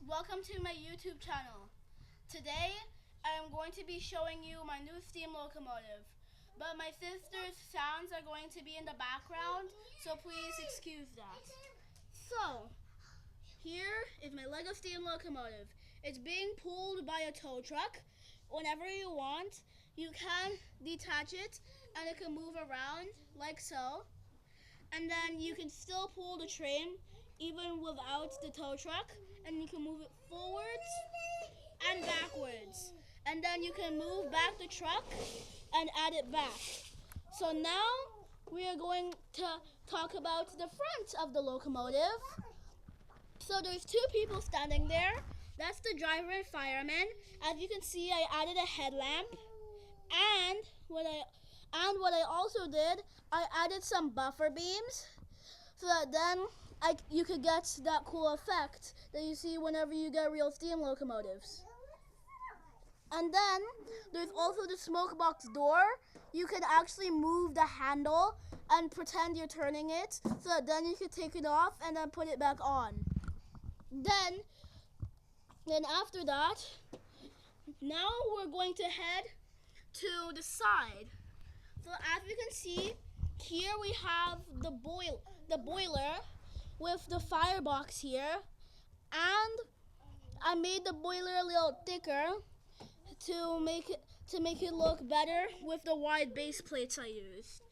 welcome to my YouTube channel. Today I am going to be showing you my new steam locomotive, but my sister's sounds are going to be in the background, so please excuse that. So, here is my Lego steam locomotive. It's being pulled by a tow truck. Whenever you want, you can detach it and it can move around like so. And then you can still pull the train even without the tow truck, and you can move it forwards and backwards. And then you can move back the truck and add it back. So now we are going to talk about the front of the locomotive. So there's two people standing there. That's the driver and fireman. As you can see, I added a headlamp, and what I also did, I added some buffer beams so that then you could get that cool effect that you see whenever you get real steam locomotives. And then there's also the smoke box door. You can actually move the handle and pretend you're turning it so that then you can take it off and then put it back on. Then after that, now we're going to head to the side. So as you can see, here we have the boiler with the firebox here, and I made the boiler a little thicker to make it look better with the wide base plates I used.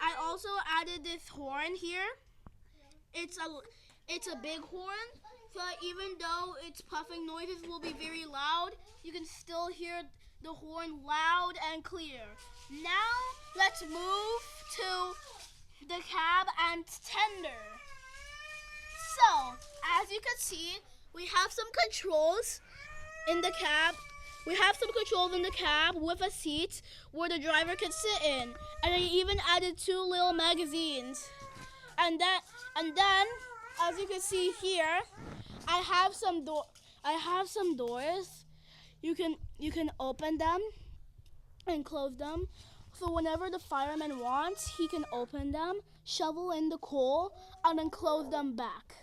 I also added this horn here. It's a big horn, so even though its puffing noises will be very loud, you can still hear the horn loud and clear. Now let's move to the cab and tender. So, as you can see, we have some controls in the cab. We have some controls in the cab with a seat where the driver can sit in. And I even added two little magazines. And then, as you can see here, I have some doors. You can open them and close them. So whenever the fireman wants, he can open them, shovel in the coal, and then close them back.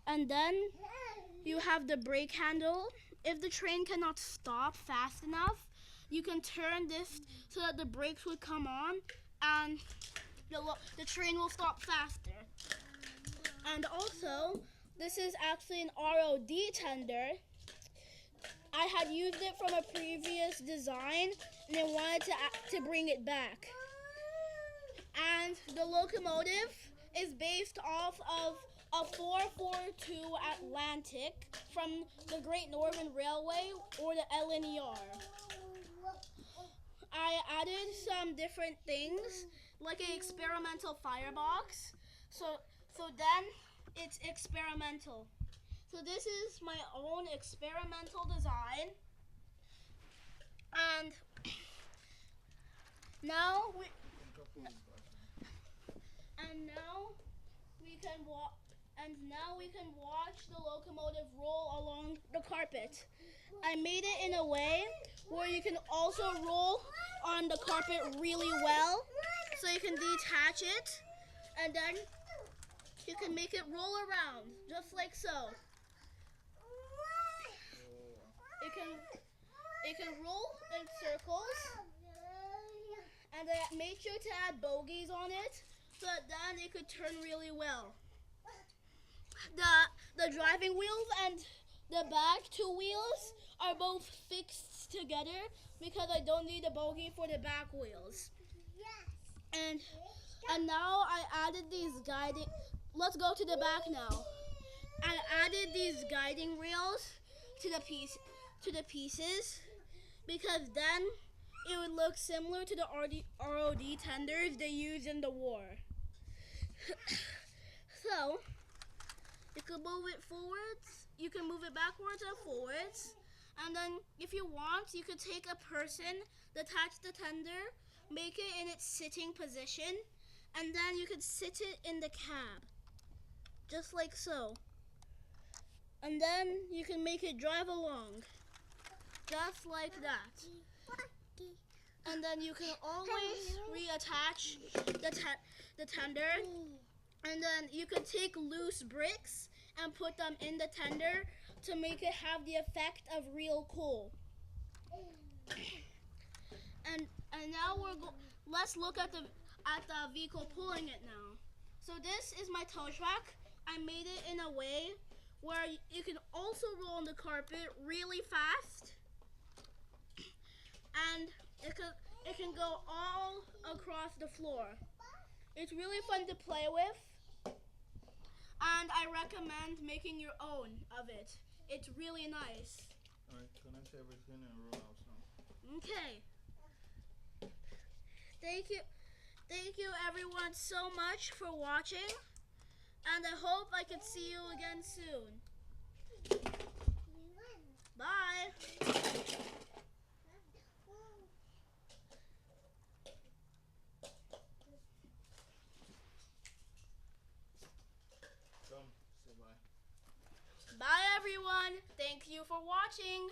And then you have the brake handle. If the train cannot stop fast enough, you can turn this so that the brakes would come on and the train will stop faster. And also, this is actually an ROD tender. I had used it from a previous design and I wanted to bring it back. And the locomotive is based off of a 442 Atlantic from the Great Northern Railway or the LNER. I added some different things like an experimental firebox. So then it's experimental. So this is my own experimental design, and now we can watch the locomotive roll along the carpet. I made it in a way where you can also roll on the carpet really well, so you can detach it, and then you can make it roll around just like so. It can roll in circles, and I made sure to add bogies on it so that then it could turn really well. The driving wheels and the back two wheels are both fixed together because I don't need a bogie for the back wheels. And now I added these guiding. Let's go to the back now. I added these guiding rails to the pieces because then it would look similar to the ROD tenders they used in the war. So you can move it forwards, you can move it backwards and forwards, and then if you want, you could take a person, detach the tender, make it in its sitting position, and then you could sit it in the cab, just like so. And then you can make it drive along, just like that. And then you can always reattach the tender, and then you can take loose bricks and put them in the tender to make it have the effect of real coal. And now let's look at the vehicle pulling it now. So this is my tow truck. I made it in a way where you can also roll on the carpet really fast, and it can go all across the floor. It's really fun to play with, and I recommend making your own of it. It's really nice. Alright, connect everything and roll out now. Okay. Thank you everyone so much for watching, and I hope I can see you again soon. Bye. Come, say bye. Bye everyone. Thank you for watching.